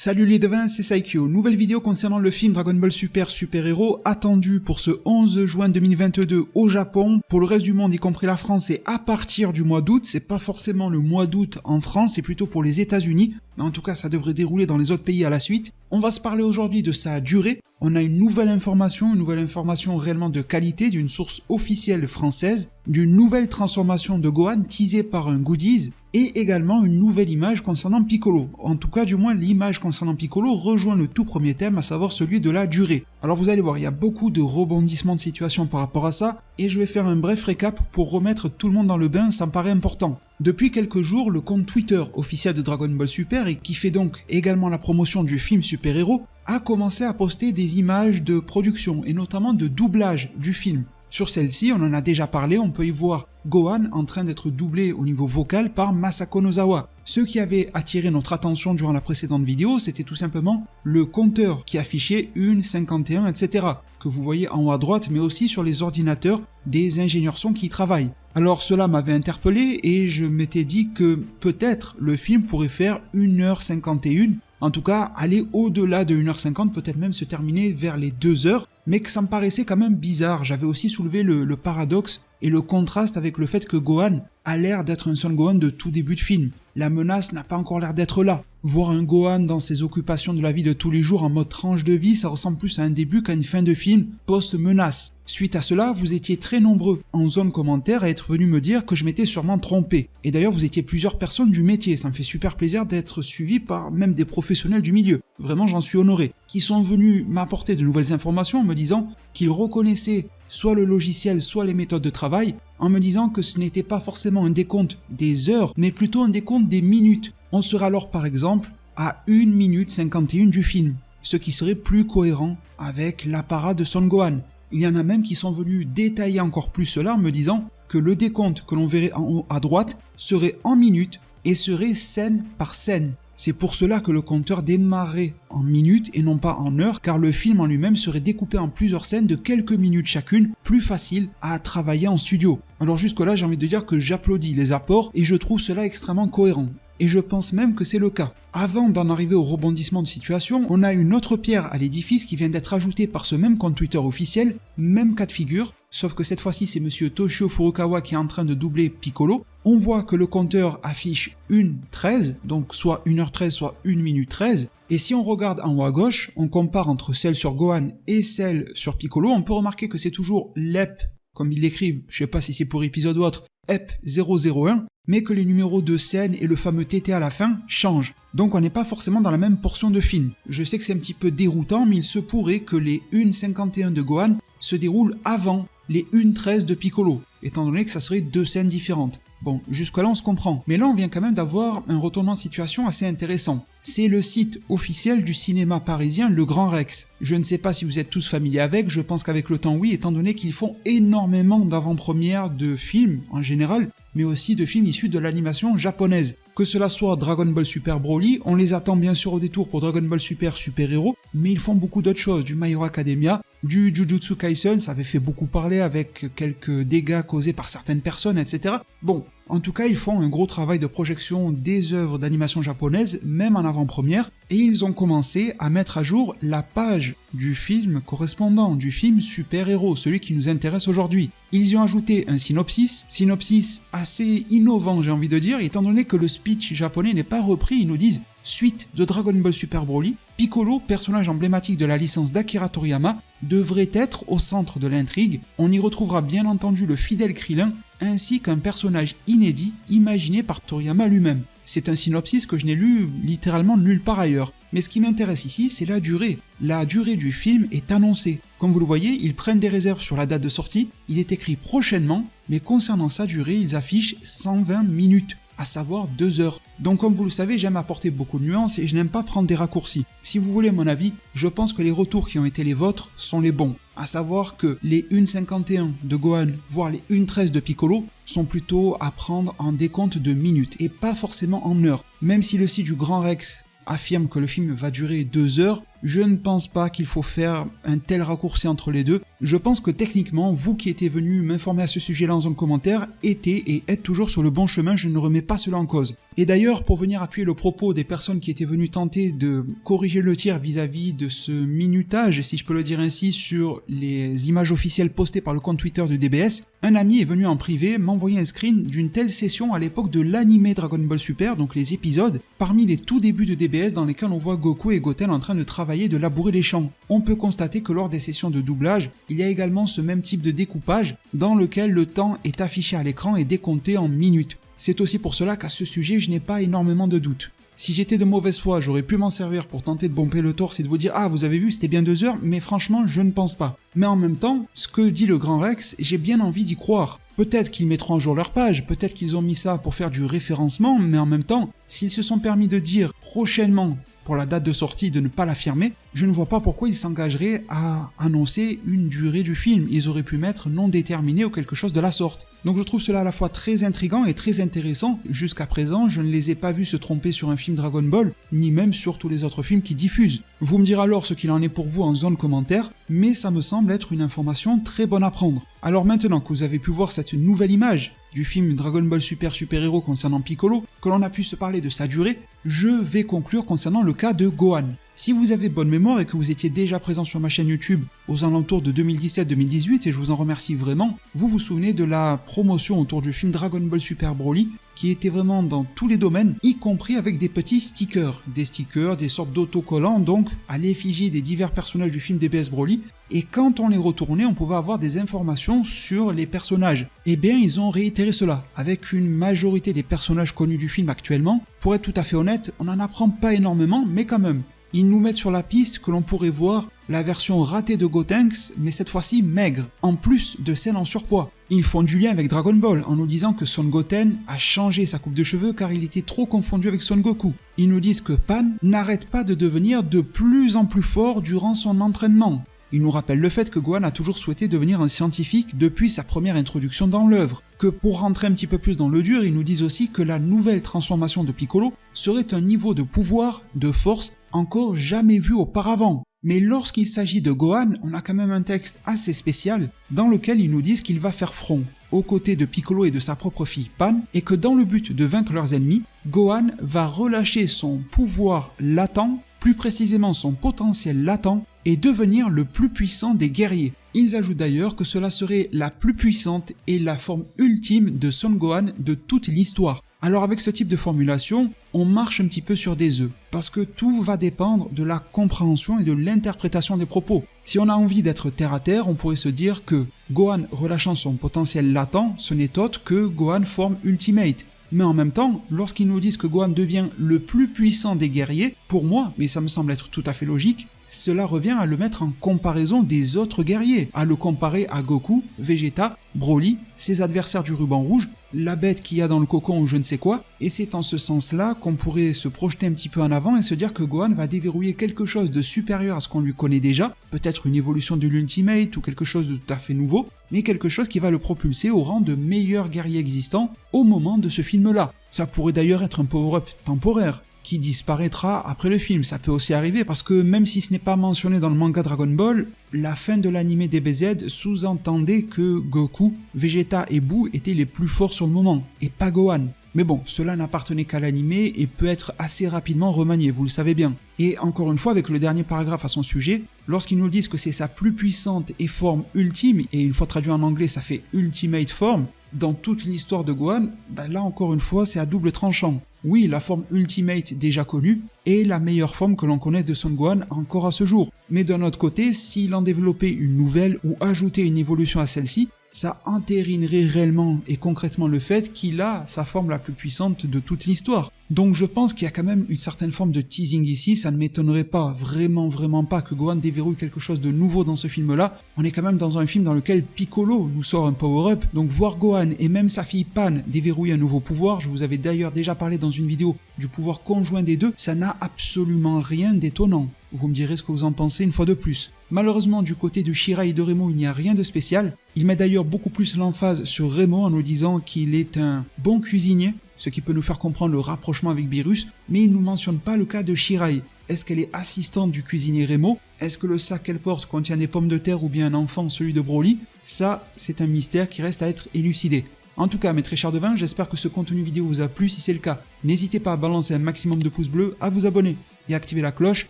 Salut les devins, c'est Saikyo. Nouvelle vidéo concernant le film Dragon Ball Super Super Hero attendu pour ce 11 juin 2022 au Japon. Pour le reste du monde, y compris la France, c'est à partir du mois d'août. C'est pas forcément le mois d'août en France, c'est plutôt pour les États-Unis. Mais en tout cas, ça devrait dérouler dans les autres pays à la suite. On va se parler aujourd'hui de sa durée. On a une nouvelle information réellement de qualité d'une source officielle française, d'une nouvelle transformation de Gohan teasée par un goodies, et également une nouvelle image concernant Piccolo. En tout cas, du moins, l'image concernant Piccolo rejoint le tout premier thème, à savoir celui de la durée. Alors vous allez voir, il y a beaucoup de rebondissements de situation par rapport à ça, et je vais faire un bref récap pour remettre tout le monde dans le bain, ça me paraît important. Depuis quelques jours, le compte Twitter officiel de Dragon Ball Super, et qui fait donc également la promotion du film Super Hero, a commencé à poster des images de production, et notamment de doublage du film. Sur celle-ci, on en a déjà parlé, on peut y voir Gohan en train d'être doublé au niveau vocal par Masako Nozawa. Ce qui avait attiré notre attention durant la précédente vidéo, c'était tout simplement le compteur qui affichait 1,51, etc. que vous voyez en haut à droite, mais aussi sur les ordinateurs des ingénieurs son qui y travaillent. Alors cela m'avait interpellé et je m'étais dit que peut-être le film pourrait faire 1h51, en tout cas aller au-delà de 1h50, peut-être même se terminer vers les 2h, mais que ça me paraissait quand même bizarre. J'avais aussi soulevé le paradoxe et le contraste avec le fait que Gohan a l'air d'être un Son Gohan de tout début de film. La menace n'a pas encore l'air d'être là. Voir un Gohan dans ses occupations de la vie de tous les jours en mode tranche de vie, ça ressemble plus à un début qu'à une fin de film post-menace. Suite à cela, vous étiez très nombreux en zone commentaire à être venus me dire que je m'étais sûrement trompé. Et d'ailleurs, vous étiez plusieurs personnes du métier, ça me fait super plaisir d'être suivi par même des professionnels du milieu. Vraiment, j'en suis honoré. Qui sont venus m'apporter de nouvelles informations en me disant qu'ils reconnaissaient soit le logiciel, soit les méthodes de travail, en me disant que ce n'était pas forcément un décompte des heures, mais plutôt un décompte des minutes. On serait alors par exemple à 1 minute 51 du film, ce qui serait plus cohérent avec l'apparat de Son Gohan. Il y en a même qui sont venus détailler encore plus cela en me disant que le décompte que l'on verrait en haut à droite serait en minutes et serait scène par scène. C'est pour cela que le compteur démarrait en minutes et non pas en heures, car le film en lui-même serait découpé en plusieurs scènes de quelques minutes chacune, plus facile à travailler en studio. Alors jusque-là, j'ai envie de dire que j'applaudis les apports et je trouve cela extrêmement cohérent. Et je pense même que c'est le cas. Avant d'en arriver au rebondissement de situation, on a une autre pierre à l'édifice qui vient d'être ajoutée par ce même compte Twitter officiel, même cas de figure, sauf que cette fois-ci c'est monsieur Toshio Furukawa qui est en train de doubler Piccolo. On voit que le compteur affiche 1h13, donc soit 1h13 soit 1 minute 13, et si on regarde en haut à gauche, on compare entre celle sur Gohan et celle sur Piccolo, on peut remarquer que c'est toujours l'EP, comme ils l'écrivent, je sais pas si c'est pour épisode ou autre, EP001, mais que les numéros de scène et le fameux TT à la fin changent. Donc on n'est pas forcément dans la même portion de film. Je sais que c'est un petit peu déroutant, mais il se pourrait que les 1h51 de Gohan se déroulent avant les 1h13 de Piccolo, étant donné que ça serait deux scènes différentes. Bon, jusque-là on se comprend. Mais là on vient quand même d'avoir un retournement de situation assez intéressant. C'est le site officiel du cinéma parisien Le Grand Rex. Je ne sais pas si vous êtes tous familiers avec, je pense qu'avec le temps oui, étant donné qu'ils font énormément d'avant-premières de films en général, mais aussi de films issus de l'animation japonaise. Que cela soit Dragon Ball Super Broly, on les attend bien sûr au détour pour Dragon Ball Super Super Hero, mais ils font beaucoup d'autres choses, du My Hero Academia, du Jujutsu Kaisen, ça avait fait beaucoup parler avec quelques dégâts causés par certaines personnes, etc. Bon, en tout cas, ils font un gros travail de projection des œuvres d'animation japonaise, même en avant-première, et ils ont commencé à mettre à jour la page du film correspondant, du film Super Hero, celui qui nous intéresse aujourd'hui. Ils y ont ajouté un synopsis assez innovant j'ai envie de dire, étant donné que le speech japonais n'est pas repris, ils nous disent « Suite de Dragon Ball Super Broly, Piccolo, personnage emblématique de la licence d'Akira Toriyama, devrait être au centre de l'intrigue. On y retrouvera bien entendu le fidèle Krillin, ainsi qu'un personnage inédit imaginé par Toriyama lui-même. » C'est un synopsis que je n'ai lu littéralement nulle part ailleurs. Mais ce qui m'intéresse ici, c'est la durée. La durée du film est annoncée. Comme vous le voyez, ils prennent des réserves sur la date de sortie, il est écrit prochainement, mais concernant sa durée, ils affichent 120 minutes, à savoir 2 heures. Donc comme vous le savez, j'aime apporter beaucoup de nuances et je n'aime pas prendre des raccourcis. Si vous voulez mon avis, je pense que les retours qui ont été les vôtres sont les bons. À savoir que les 1h51 de Gohan, voire les 1h13 de Piccolo, sont plutôt à prendre en décompte de minutes et pas forcément en heures. Même si le site du Grand Rex affirme que le film va durer 2 heures, Je ne pense pas qu'il faut faire un tel raccourci entre les deux. Je pense que techniquement, vous qui étiez venu m'informer à ce sujet-là en zone commentaire, étiez et êtes toujours sur le bon chemin, je ne remets pas cela en cause. Et d'ailleurs, pour venir appuyer le propos des personnes qui étaient venues tenter de corriger le tir vis-à-vis de ce minutage, si je peux le dire ainsi, sur les images officielles postées par le compte Twitter de DBS, un ami est venu en privé m'envoyer un screen d'une telle session à l'époque de l'anime Dragon Ball Super, donc les épisodes, parmi les tout débuts de DBS dans lesquels on voit Goku et Goten en train de travailler et de labourer les champs. On peut constater que lors des sessions de doublage, il y a également ce même type de découpage dans lequel le temps est affiché à l'écran et décompté en minutes. C'est aussi pour cela qu'à ce sujet, je n'ai pas énormément de doutes. Si j'étais de mauvaise foi, j'aurais pu m'en servir pour tenter de bomber le torse et de vous dire « Ah, vous avez vu, c'était bien 2 heures », mais franchement, je ne pense pas. Mais en même temps, ce que dit le grand Rex, j'ai bien envie d'y croire. Peut-être qu'ils mettront à jour leur page, peut-être qu'ils ont mis ça pour faire du référencement, mais en même temps, s'ils se sont permis de dire prochainement, pour la date de sortie, de ne pas l'affirmer, je ne vois pas pourquoi ils s'engageraient à annoncer une durée du film. Ils auraient pu mettre non déterminé ou quelque chose de la sorte. Donc je trouve cela à la fois très intriguant et très intéressant. Jusqu'à présent, je ne les ai pas vus se tromper sur un film Dragon Ball, ni même sur tous les autres films qui diffusent. Vous me direz alors ce qu'il en est pour vous en zone commentaire, mais ça me semble être une information très bonne à prendre. Alors maintenant que vous avez pu voir cette nouvelle image du film Dragon Ball Super Super Hero concernant Piccolo, que l'on a pu se parler de sa durée, je vais conclure concernant le cas de Gohan. Si vous avez bonne mémoire et que vous étiez déjà présent sur ma chaîne YouTube aux alentours de 2017-2018, et je vous en remercie vraiment, vous vous souvenez de la promotion autour du film Dragon Ball Super Broly, qui était vraiment dans tous les domaines, y compris avec des petits stickers. Des stickers, des sortes d'autocollants, donc à l'effigie des divers personnages du film DBS Broly, et quand on les retournait, on pouvait avoir des informations sur les personnages. Eh bien, ils ont réitéré cela, avec une majorité des personnages connus du film actuellement. Pour être tout à fait honnête, on n'en apprend pas énormément, mais quand même. Ils nous mettent sur la piste que l'on pourrait voir la version ratée de Gotenks, mais cette fois-ci maigre, en plus de celle en surpoids. Ils font du lien avec Dragon Ball en nous disant que Son Goten a changé sa coupe de cheveux car il était trop confondu avec Son Goku. Ils nous disent que Pan n'arrête pas de devenir de plus en plus fort durant son entraînement. Ils nous rappellent le fait que Gohan a toujours souhaité devenir un scientifique depuis sa première introduction dans l'œuvre. Que pour rentrer un petit peu plus dans le dur, ils nous disent aussi que la nouvelle transformation de Piccolo serait un niveau de pouvoir, de force, encore jamais vu auparavant. Mais lorsqu'il s'agit de Gohan, on a quand même un texte assez spécial dans lequel ils nous disent qu'il va faire front aux côtés de Piccolo et de sa propre fille Pan, et que dans le but de vaincre leurs ennemis, Gohan va relâcher son pouvoir latent, plus précisément son potentiel latent, et devenir le plus puissant des guerriers. Ils ajoutent d'ailleurs que cela serait la plus puissante et la forme ultime de Son Gohan de toute l'histoire. Alors avec ce type de formulation, on marche un petit peu sur des œufs, parce que tout va dépendre de la compréhension et de l'interprétation des propos. Si on a envie d'être terre à terre, on pourrait se dire que Gohan relâchant son potentiel latent, ce n'est autre que Gohan forme Ultimate. Mais en même temps, lorsqu'ils nous disent que Gohan devient le plus puissant des guerriers, pour moi, mais ça me semble être tout à fait logique, cela revient à le mettre en comparaison des autres guerriers, à le comparer à Goku, Vegeta, Broly, ses adversaires du ruban rouge, la bête qu'il y a dans le cocon ou je ne sais quoi, et c'est en ce sens-là qu'on pourrait se projeter un petit peu en avant et se dire que Gohan va déverrouiller quelque chose de supérieur à ce qu'on lui connaît déjà, peut-être une évolution de l'Ultimate ou quelque chose de tout à fait nouveau, mais quelque chose qui va le propulser au rang de meilleur guerrier existant au moment de ce film-là. Ça pourrait d'ailleurs être un power-up temporaire, qui disparaîtra après le film. Ça peut aussi arriver parce que même si ce n'est pas mentionné dans le manga Dragon Ball, la fin de l'anime DBZ sous-entendait que Goku, Vegeta et Boo étaient les plus forts sur le moment, et pas Gohan. Mais bon, cela n'appartenait qu'à l'anime et peut être assez rapidement remanié, vous le savez bien. Et encore une fois, avec le dernier paragraphe à son sujet, lorsqu'ils nous disent que c'est sa plus puissante et forme ultime, et une fois traduit en anglais ça fait Ultimate Form, dans toute l'histoire de Gohan, là encore une fois c'est à double tranchant. Oui, la forme Ultimate déjà connue est la meilleure forme que l'on connaisse de Son Gohan encore à ce jour. Mais d'un autre côté, s'il en développait une nouvelle ou ajoutait une évolution à celle-ci, ça entérinerait réellement et concrètement le fait qu'il a sa forme la plus puissante de toute l'histoire. Donc je pense qu'il y a quand même une certaine forme de teasing ici, ça ne m'étonnerait pas, vraiment pas que Gohan déverrouille quelque chose de nouveau dans ce film-là. On est quand même dans un film dans lequel Piccolo nous sort un power-up, donc voir Gohan et même sa fille Pan déverrouiller un nouveau pouvoir, je vous avais d'ailleurs déjà parlé dans une vidéo du pouvoir conjoint des deux, ça n'a absolument rien d'étonnant. Vous me direz ce que vous en pensez une fois de plus. Malheureusement, du côté de Shirai et de Remo, il n'y a rien de spécial. Il met d'ailleurs beaucoup plus l'emphase sur Remo en nous disant qu'il est un bon cuisinier, ce qui peut nous faire comprendre le rapprochement avec Beerus, mais il ne nous mentionne pas le cas de Shirai. Est-ce qu'elle est assistante du cuisinier Rémo? Est-ce que le sac qu'elle porte contient des pommes de terre ou bien un enfant, celui de Broly? Ça, c'est un mystère qui reste à être élucidé. En tout cas, mes très chers devins, j'espère que ce contenu vidéo vous a plu. Si c'est le cas, n'hésitez pas à balancer un maximum de pouces bleus, à vous abonner et à activer la cloche.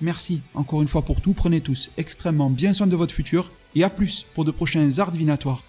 Merci encore une fois pour tout. Prenez tous extrêmement bien soin de votre futur et à plus pour de prochains arts divinatoires.